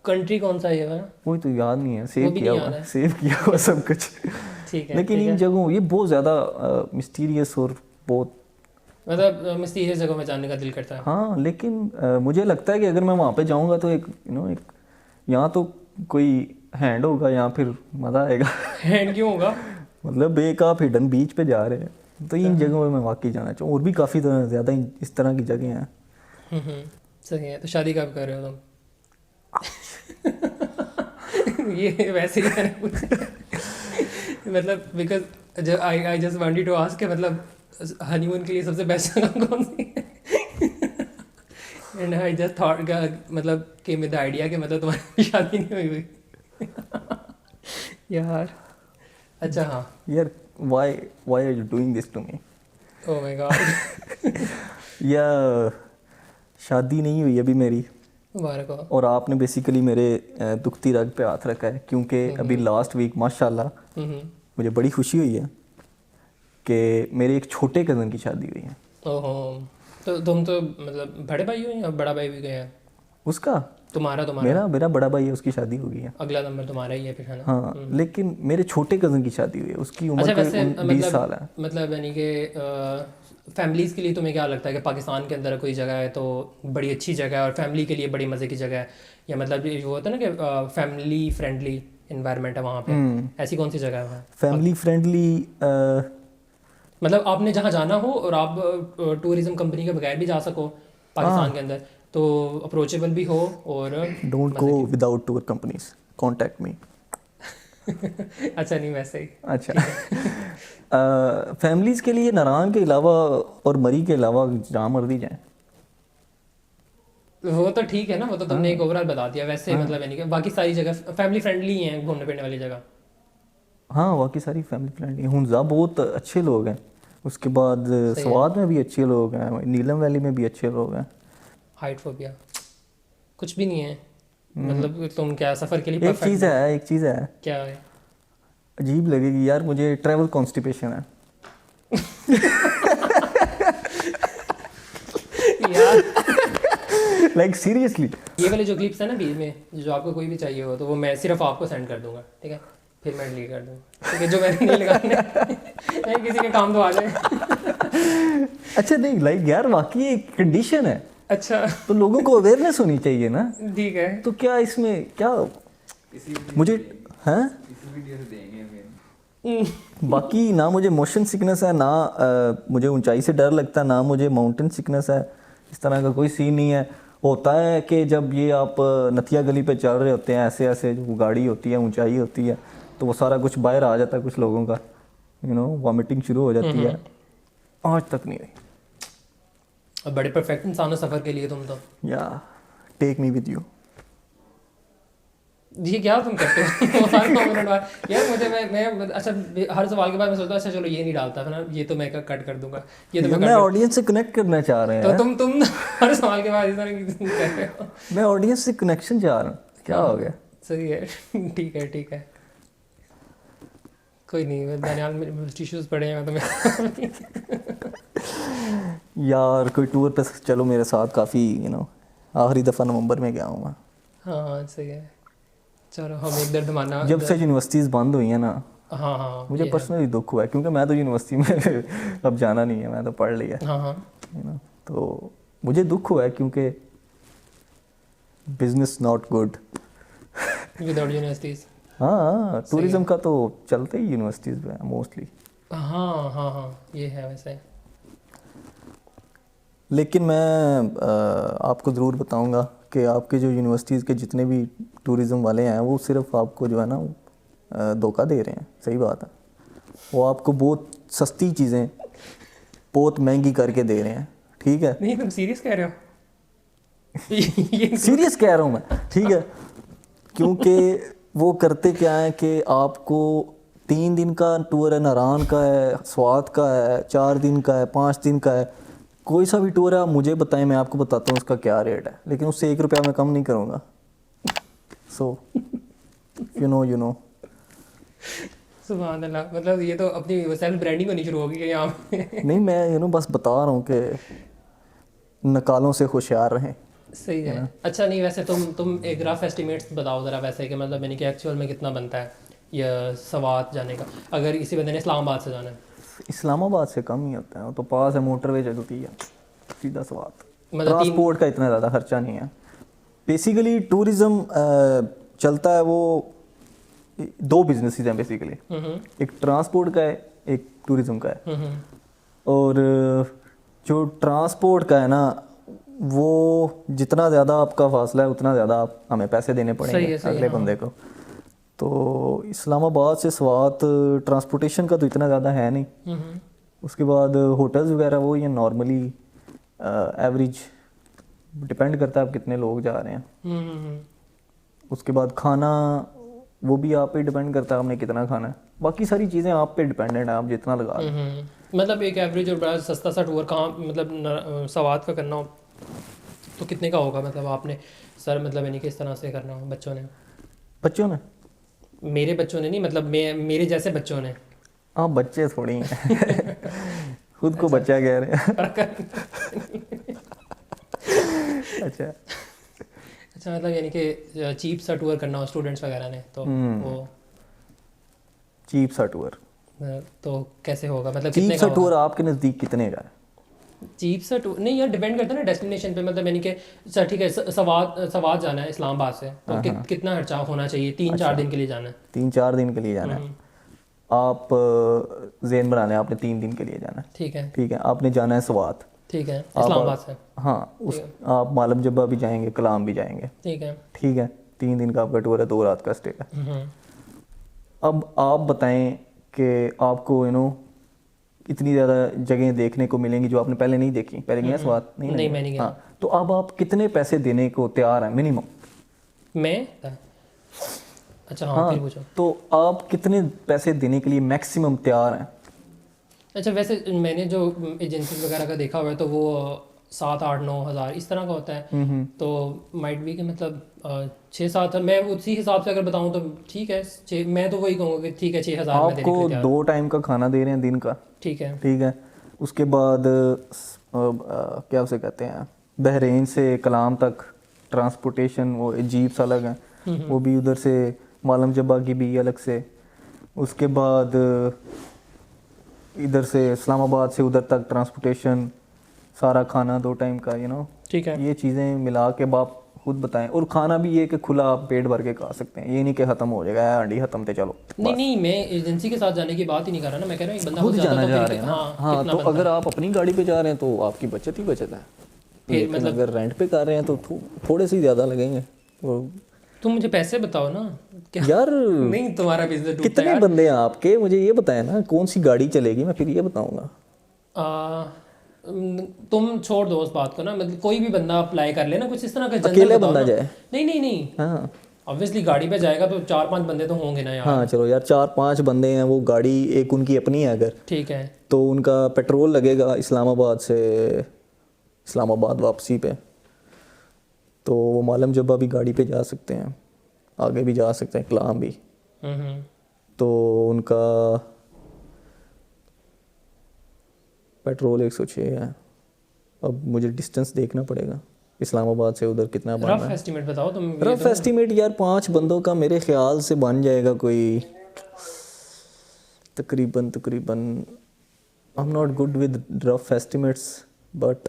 कंट्री कौन सा है? कोई तो याद नहीं है, वो सेव भी किया नहीं हुआ याद है, है। सेव किया हुआ सब कुछ। ठीक है। लेकिन इन जगहों ये बहुत ज़्यादा मिस्टीरियस और बहुत, मतलब मिस्टीरियस जगहों में जाने का दिल करता है। हाँ, लेकिन मुझे लगता है कि अगर मैं वहाँ पे जाऊँगा तो एक एक यहाँ तो कोई हैंड होगा, या फिर मज़ा आएगा। हैंड क्यों होगा? मतलब एक आप हिडन बीच पे जा रहे हैं, तो इन जगहों में मैं वाकई जाना चाहूँ। और भी काफ़ी ज़्यादा इस तरह की जगह हैं। सही है। तो शादी कब कर रहे हो तुम? ये वैसे ही मैंने पूछा मतलब because I just wanted to ask कि मतलब हनीमून के लिए सबसे बेस्ट जगह कौन सी है? एंड आई जस्ट थॉट मतलब कि विद द आइडिया कि मतलब तुम्हारी शादी नहीं हुई यार। अच्छा हाँ। यार why are you doing this to me? Oh my God. या शादी नहीं हुई अभी मेरी, मुबारक हो। और आपने बेसिकली मेरे दुखती रग पे हाथ रखा है, क्योंकि अभी लास्ट वीक माशाल्लाह मुझे बड़ी खुशी हुई है कि मेरे एक छोटे कज़न की शादी हुई है। ओहो, तो तुम तो मतलब बड़े भाई हो या बड़ा भाई भी गए हैं? उसका तुम्हारा मेरा बड़ा भाई है, उसकी शादी हो गई है। अगला नंबर तुम्हारा ही है फिर, है ना? हाँ, लेकिन मेरे छोटे कज़न की शादी हुई है, उसकी उम्र अच्छा, वैसे 20 साल है। मतलब यानी कि फैमिलीज़ के लिए तुम्हें क्या लगता है कि पाकिस्तान के अंदर कोई जगह है तो बड़ी अच्छी जगह है और फैमिली के लिए बड़ी मज़े की जगह है, या मतलब ये वो होता है ना कि फैमिली फ्रेंडली इन्वायरमेंट है वहाँ पे, ऐसी कौन सी जगह है वहाँ? फैमिली फ्रेंडली, मतलब आपने जहाँ जाना हो और आप टूरिज्म कंपनी के बगैर भी जा सको पाकिस्तान के अंदर, तो अप्रोचेबल भी हो और don't go without tour companies, contact me. अच्छा, नहीं वैसे ही। अच्छा। फैमिलीज़ के लिए नारायण के अलावा और मरी के अलावा जहाँ मर्जी जाएं। वो तो ठीक है ना, वो तो तुमने एक ओवरऑल बता दिया। वैसे मतलब यानी कि बाकी सारी जगह फैमिली फ्रेंडली हैं, घूमने फिरने वाली जगह। हाँ, बाकी सारी फैमिली फ्रेंडली हैं। हुंजा बहुत अच्छे लोग हैं, उसके बाद स्वाद में भी अच्छे लोग हैं, नीलम वैली में भी अच्छे लोग हैं। हाइट फोबिया कुछ भी नहीं है, मतलब तुम क्या सफ़र के लिए एक चीज़ है क्या है? अजीब लगेगी यार, मुझे ट्रैवल कॉन्स्टिपेशन है। यार लाइक सीरियसली। ये वाले जो क्लिप्स है ना बीच में, जो आपको कोई भी चाहिए हो तो वो मैं सिर्फ आपको सेंड कर दूंगा, ठीक है? फिर मैं डिलीट कर दूँगा, क्योंकि जो मैंने नहीं लगाने नहीं, किसी के काम तो आ जाए। अच्छा नहीं, लाइक यार वाकई एक कंडीशन है, अच्छा तो लोगों को अवेयरनेस होनी चाहिए ना। ठीक है। तो क्या इसमें क्या मुझे हैं बाकी ना मुझे मोशन सिकनेस है ना मुझे ऊंचाई से डर लगता है, ना मुझे माउंटेन सिकनेस है, इस तरह का कोई सीन नहीं है। होता है कि जब ये आप नथिया गली पे चल रहे होते हैं ऐसे ऐसे, जो गाड़ी होती है ऊंचाई होती है, तो वो सारा कुछ बाहर आ जाता है कुछ लोगों का, वॉमिटिंग शुरू हो जाती है। आज तक नहीं हुई। अब बड़े परफेक्ट इंसान हो सफ़र के लिए तुम तो। या टेक मी विद यू। ये क्या तुम करते हो हर 9 मिनट बाद? यार मुझे मैं अच्छा हर सवाल के बाद मैं सोचता हूँ अच्छा चलो ये नहीं डालता है ना, ये तो मैं कट कर दूंगा, ये तो मैं ऑडियंस से कनेक्ट करना चाह रहे हैं। तो तुम हर सवाल के बाद इस तरह की तुम कर रहे हो। मैं ऑडियंस से कनेक्शन चाह रहा हूँ, क्या हो गया? सही है, ठीक है, कोई नहीं, मैंने टिश्यूज पड़े हैं तुम्हें। यार कोई टूर पे चलो मेरे साथ, काफ़ी आखिरी दफ़ा नवंबर में गया हूँ मैं। हाँ सही है, चलो हम एक दर्द माना। जब से यूनिवर्सिटीज़ बंद हुई हैं ना, हाँ मुझे पर्सनली दुख हुआ है, क्योंकि मैं तो यूनिवर्सिटी में अब जाना नहीं है, मैं तो पढ़ लिया। हाँ तो मुझे दुख हुआ है क्योंकि business not good without universities. हाँ, टूरिज्म का तो चलते ही यूनिवर्सिटीज़ में मोस्टली। हाँ ये है वैसे। लेकिन मैं आपको ज़रूर बताऊंगा कि आपके जो यूनिवर्सिटीज़ के जितने भी टूरिज़्म वाले हैं वो सिर्फ आपको जो है ना धोखा दे रहे हैं। सही बात है, वो आपको बहुत सस्ती चीज़ें बहुत महंगी करके दे रहे हैं। ठीक है, नहीं तुम सीरियस कह रहे हो? सीरियस कह रहा हूँ मैं, ठीक है। क्योंकि वो करते क्या है कि आपको 3 दिन का टूर है, नारायण का है, स्वात का है, 4 दिन का है, 5 दिन का है, कोई सा भी टूर है आप मुझे बताएं, मैं आपको बताता हूँ उसका क्या रेट है, लेकिन उससे 1 रुपया मैं कम नहीं करूँगा। सो यू नो सुभान अल्लाह, मतलब ये तो अपनी सेल्फ ब्रांडिंग होनी शुरू होगी यहाँ पे। नहीं, मैं बस बता रहा हूँ कि नकालों से होशियार रहें। सही है। अच्छा नहीं वैसे तुम एक रफ एस्टिमेट्स बताओ ज़रा, वैसे कि मतलब मैंने कि एक्चुअल में कितना बनता है ये सवात जाने का, अगर इसी बंदे ने इस्लामाबाद से जाना है? इस्लामाबाद से कम ही होता है, वो तो पास है, मोटरवे चलती है, सीधा स्वात। मतलब ट्रांसपोर्ट का इतना ज़्यादा खर्चा नहीं है। बेसिकली टूरिज़्म चलता है, वो 2 बिजनेसेस हैं बेसिकली, एक ट्रांसपोर्ट का है, एक टूरिज़्म का है। और जो ट्रांसपोर्ट का है ना, वो जितना ज़्यादा आपका फासला है उतना ज़्यादा आप हमें पैसे देने पड़ेंगे अगले बंदे को। तो इस्लामाबाद से स्वात ट्रांसपोर्टेशन का तो इतना ज़्यादा है नहीं। उसके बाद होटल्स वगैरह वो ये नॉर्मली एवरेज डिपेंड करता है आप कितने लोग जा रहे हैं। उसके बाद खाना वो भी आप पे डिपेंड करता है आपने कितना खाना है, बाकी सारी चीज़ें आप पे डिपेंडेंट है, आप जितना लगा लें। मतलब एक एवरेज और बड़ा सस्ता सा टूर कहाँ मतलब सवात का करना हो तो कितने का होगा? मतलब आपने सर मतलब यानी कि इस तरह से करना हो बच्चों ने मेरे बच्चों ने नहीं, मतलब मेरे जैसे बच्चों ने। हाँ, बच्चे थोड़ी हैं खुद को बच्चा कह रहे हैं। अच्छा मतलब यानी कि चीप सा टूर करना हो स्टूडेंट्स वगैरह ने तो वो चीप सा टूर तो कैसे होगा? मतलब चीप कितने सा का टूर आपके नज़दीक कितने का है? चीप सा टूर नहीं यार, डिपेंड करता है ना डेस्टिनेशन पे। मतलब यानी कि सर ठीक है सवात जाना है इस्लामाबाद से तो कितना खर्चा होना चाहिए? 3-4 दिन के लिए जाना है। 3-4 दिन के लिए जाना है। आप ज़ेन बनाने हैं, आपने 3 दिन के लिए जाना है। ठीक है, आपने जाना है स्वात। ठीक है, इस्लामाबाद से। हाँ, आप मालम जब्बा भी जाएंगे, कलाम भी जाएंगे। ठीक है, 3 दिन का आपका टूर है, 2 रात का स्टे है। अब आप बताएं कि आपको इतनी ज़्यादा जगह देखने को मिलेंगी जो आपने पहले नहीं देखी। पहले गया स्वात? नहीं मैं नहीं गया। हाँ, तो अब आप कितने पैसे देने को तैयार हैं मिनिमम? मैं अच्छा हाँ फिर पूछो। तो आप कितने पैसे देने के लिए मैक्सिमम तैयार हैं? अच्छा वैसे मैंने जो एजेंसी वगैरह का देखा हुआ है तो वो 7-8-9 हज़ार इस तरह का होता है। तो माइट भी कि मतलब 6-7 मैं उसी हिसाब से अगर बताऊं तो ठीक है। मैं तो वही कहूँगा कि ठीक है 6,000 में देने के लिए तैयार। 2 टाइम का खाना दे रहे हैं दिन का। ठीक है। उसके बाद क्या उसे कहते हैं, बहरीन से कलाम तक ट्रांसपोर्टेशन वो अजीब सा अलग है, वो भी उधर से मालम जब्बा की भी अलग से। उसके बाद इधर से इस्लामाबाद से उधर तक ट्रांसपोर्टेशन, सारा खाना 2 टाइम का, ठीक है। ये चीज़ें मिला के बाप खुद बताएं। और खाना भी ये कि खुला आप पेट भर के खा सकते हैं, ये नहीं कि ख़त्म हो जाएगा, हांडी ख़त्म थे चलो। नहीं नहीं, मैं एजेंसी के साथ जाने की बात ही नहीं कर रहा ना, मैं कह रहा हूँ एक बंदा खुद खुद जाता जाना तो जा फिर रहे हैं ना। हाँ, कितना तो बनता अगर आप अपनी गाड़ी पे जा रहे हैं तो आपकी बचत ही बचत है। फिर लेकिन मतलब अगर रेंट पे कर रहे हैं तो थोड़े से ज़्यादा लगेंगे। तो तुम मुझे पैसे बताओ ना क्या। यार नहीं, तुम्हारा बिजनेस डूबता है कितने यार। बंदे हैं आपके, मुझे ये बताएं ना, कौन सी गाड़ी चलेगी, मैं फिर ये बताऊंगा। तुम छोड़ दो उस बात को ना, मतलब कोई भी बंदा अप्लाई कर ले ना, कुछ इस तरह का जनरल अकेले बताओ बंदा ना। जाए। नहीं नहीं नहीं, हाँ ऑब्वियसली गाड़ी पे जाएगा तो 4-5 बंदे तो होंगे ना यार। हाँ, चलो यार 4-5 बंदे हैं, वो गाड़ी एक उनकी अपनी है अगर, ठीक है। तो उनका पेट्रोल लगेगा इस्लामाबाद से इस्लामाबाद वापसी पे, तो वो मालम जब्बा भी गाड़ी पे जा सकते हैं, आगे भी जा सकते हैं, कलाम भी। हम्म। तो उनका पेट्रोल 106 है। अब मुझे डिस्टेंस देखना पड़ेगा इस्लामाबाद से उधर कितना बनना रफ है। एस्टिमेट बताओ तुम। रफ एस्टिमेट यार 5 बंदों का मेरे ख्याल से बन जाएगा कोई तकरीबन I am not good with rough estimates, but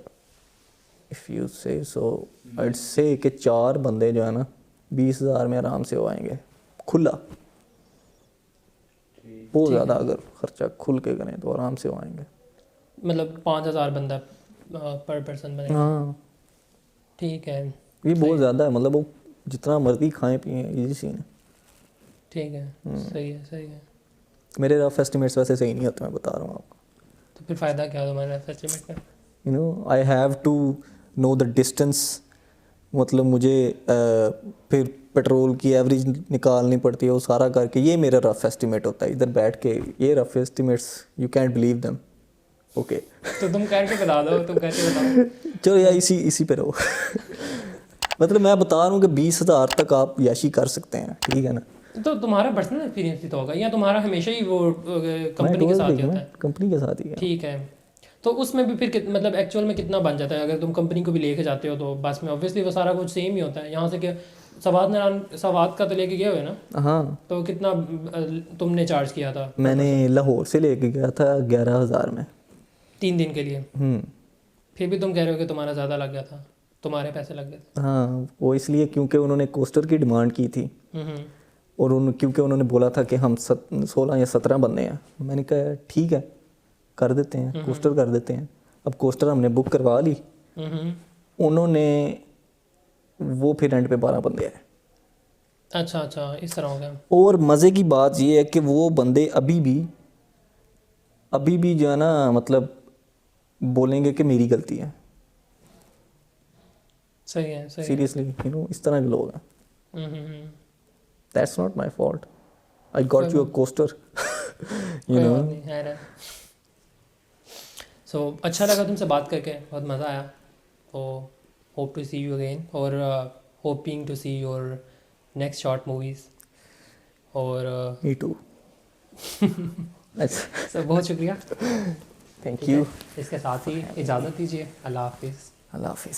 if you से सो आई से कि 4 बंदे जो है ना 20,000 में आराम से हो आएंगे खुला। बहुत ज़्यादा अगर खर्चा खुल के करें तो आराम से हो आएंगे। मतलब 5,000 बंदा पर पर्सन बनेगा। हाँ, ठीक है। ये बहुत ज़्यादा है, मतलब वो जितना मर्जी खाएं पिए, इजी सीन है। ठीक है, सही है सही है। मेरे रफ एस्टिमेट्स वैसे सही नहीं होते, मैं बता रहा हूँ आपको। तो फिर फ़ायदा क्या है तुम्हारे रफ एस्टिमेट का? I have to know the distance, मतलब मुझे फिर पेट्रोल की एवरेज निकालनी पड़ती है, वो सारा करके ये मेरा रफ एस्टिमेट होता है। इधर बैठ के ये rough estimates you can't believe them. Okay तो तुम करके बता दो, तुम करके बताओ। चलो यार इसी पे रहो। मतलब मैं बता रहा हूँ कि 20,000 तक आप याशी कर सकते हैं, ठीक है ना। तो तुम्हारा पर्सनल एक्सपीरियंस भी तो होगा, या तुम्हारा हमेशा ही वो कंपनी के साथ ही होता है? कंपनी के साथ ही है। ठीक है। तो उसमें भी फिर मतलब एक्चुअल में कितना बन जाता है अगर तुम कंपनी को भी लेके जाते हो तो बस में? ऑब्वियसली वो सारा कुछ सेम ही होता है। यहाँ से क्या सवाद का तो लेके गए हुए ना? हाँ, तो कितना तुमने चार्ज किया था? मैंने लाहौर से लेके गया था 11,000 में 3 दिन के लिए। फिर भी तुम कह रहे हो कि तुम्हारा ज़्यादा लग गया था, तुम्हारे पैसे लग गए थे। हाँ, वो इसलिए क्योंकि उन्होंने कोस्टर की डिमांड की थी, हम्म। और क्योंकि उन्होंने बोला था कि हम 16 या 17 बंदे हैं। मैंने कहा ठीक है, कर देते हैं, कोस्टर कर देते हैं। अब कोस्टर हमने बुक करवा ली, उन्होंने वो फिर रेंट पे 12 बंदे आए। अच्छा अच्छा, इस तरह हो गया। और मज़े की बात ये है कि वो बंदे अभी भी जो है ना, मतलब बोलेंगे कि मेरी गलती है। सही है सही है। सीरियसली इस तरह के लोग हैं। Hmm. That's not my fault, I got you a coaster. कोई बात नहीं है। सो अच्छा लगा तुमसे बात करके, बहुत मज़ा आया। तो hope to see you again, और hoping to see your next short movies. और मी टू। सर बहुत शुक्रिया, थैंक यू। इसके साथ ही इजाज़त दीजिए। अल्लाह हाफिज़। अल्लाह हाफिज़।